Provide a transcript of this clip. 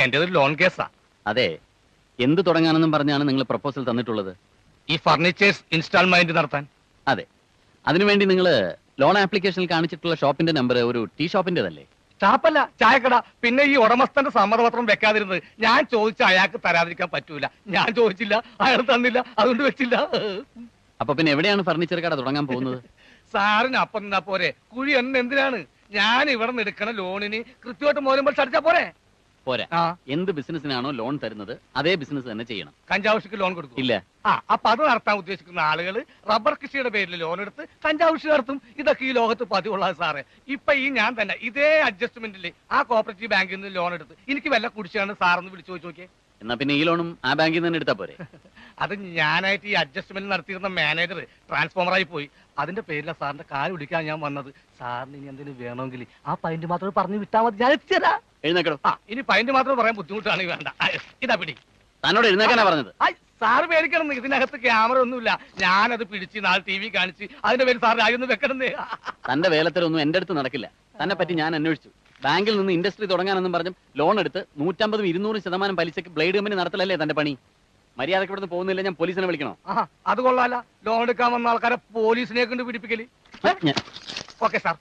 എന്റെ ഒരു ലോൺ കേസാ. അതെ, എന്ത് തുടങ്ങാനെന്നും പറഞ്ഞാണ് നിങ്ങൾ പ്രപ്പോസൽ തന്നിട്ടുള്ളത്? ഈ ഫർണിച്ചേഴ്സ് ഇൻസ്റ്റാൾമെന്റ് നടത്താൻ. അതെ, അതിനുവേണ്ടി നിങ്ങൾ ലോൺ ആപ്ലിക്കേഷനിൽ കാണിച്ചിട്ടുള്ള ഷോപ്പിന്റെ നമ്പർ ഒരു ടീ ഷോപ്പിന്റേതല്ലേ? ഷാപ്പല്ല, ചായക്കട. പിന്നെ ഈ ഉടമസ്ഥന്റെ സമ്മതപത്രം വെക്കാതിരുന്നത് ഞാൻ ചോദിച്ച അയാൾക്ക് തരാതിരിക്കാൻ പറ്റൂല. ഞാൻ ചോദിച്ചില്ല, അയാൾ തന്നില്ല, അതുകൊണ്ട് വെച്ചില്ല. അപ്പൊ പിന്നെ എവിടെയാണ് ഫർണിച്ചർ കട തുടങ്ങാൻ പോകുന്നത്? സാറിന് അപ്പം നിന്നാ പോരെ, കുഴി എന്നെ എന്തിനാണ്? ഞാൻ ഇവിടെ നിന്ന് എടുക്കണ ലോണിന് കൃത്യമായിട്ട് മോലുമ്പോൾ അടിച്ചാ പോരെ? പോരാ. ആ, എന്ത് ബിസിനസ്സിനാണോ ലോൺ തരുന്നത് അതേ ബിസിനസ് തന്നെ ചെയ്യണം. കഞ്ചാവ് ലോൺ കൊടുക്കും. ഇല്ല. അപ്പൊ അത് നടത്താൻ ഉദ്ദേശിക്കുന്ന ആളുകൾ റബ്ബർ കൃഷിയുടെ പേരിൽ ലോൺ എടുത്ത് കഞ്ചാവ് കൃഷി നടത്തും. ഇതൊക്കെ ഈ ലോകത്ത് പതിവുള്ളത് സാറേ. ഇപ്പൊ ഈ ഞാൻ തന്നെ ഇതേ അഡ്ജസ്റ്റ്മെന്റിൽ ആ കോപ്പറേറ്റീവ് ബാങ്കിൽ നിന്ന് ലോൺ എടുത്ത് എനിക്ക് വല്ല കുടിച്ചാണ് സാറൊന്ന് വിളിച്ചു ചോദിച്ചു നോക്കിയേ. എന്നാ പിന്നെ ഈ ലോണും ആ ബാങ്കിൽ തന്നെ എടുത്താ പോരെ? അത് ഞാനായിട്ട് ഈ അഡ്ജസ്റ്റ്മെന്റ് നടത്തിയിരുന്ന മാനേജർ ട്രാൻസ്ഫോമറായി പോയി. അതിന്റെ പേരില സാറിന്റെ കാല് പിടിക്കാൻ ഞാൻ വന്നത്. സാറിന് ഇനി എന്തെങ്കിലും വേണമെങ്കിൽ ആ പൈന്റ് മാത്രം പറഞ്ഞു വിട്ടാൽ മതി, ഞാൻ എത്തിയതാ. എഴുന്നേക്കടോ. ഇനി പൈന്റ് മാത്രം പറയാൻ ബുദ്ധിമുട്ടാണെങ്കിൽ വേണ്ട. ഇതാ പിടി. തന്നോട് എഴുന്നേക്കാനാ പറഞ്ഞത്. സാറ് പേടിക്കണം, ഇതിനകത്ത് ക്യാമറ ഒന്നുമില്ല. ഞാനത് പിടിച്ച് നാളെ TV കാണിച്ച് അതിന്റെ പേര് സാറിന് ആയൊന്നും വെക്കണമെന്നേ. തന്റെ വേലത്തരൊന്നും എന്റെ അടുത്ത് നടക്കില്ല. തന്നെ പറ്റി ഞാൻ അന്വേഷിച്ചു. ബാങ്കിൽ നിന്ന് ഇൻഡസ്ട്രി തുടങ്ങാനെന്നും പറഞ്ഞും ലോൺ എടുത്ത് 150-200% പലിശക്ക് ബ്ലേഡ് കമ്പനി നടത്തലല്ലേ തന്റെ പണി? മര്യാദക്ക് ഇവിടുന്ന് പോകുന്നില്ല, ഞാൻ പോലീസിനെ വിളിക്കണോ? അത് കൊള്ളാല. ലോൺ എടുക്കാൻ വന്ന ആൾക്കാരെ പോലീസിനെ കൊണ്ട് പിടിപ്പിക്കല്. Okay sir,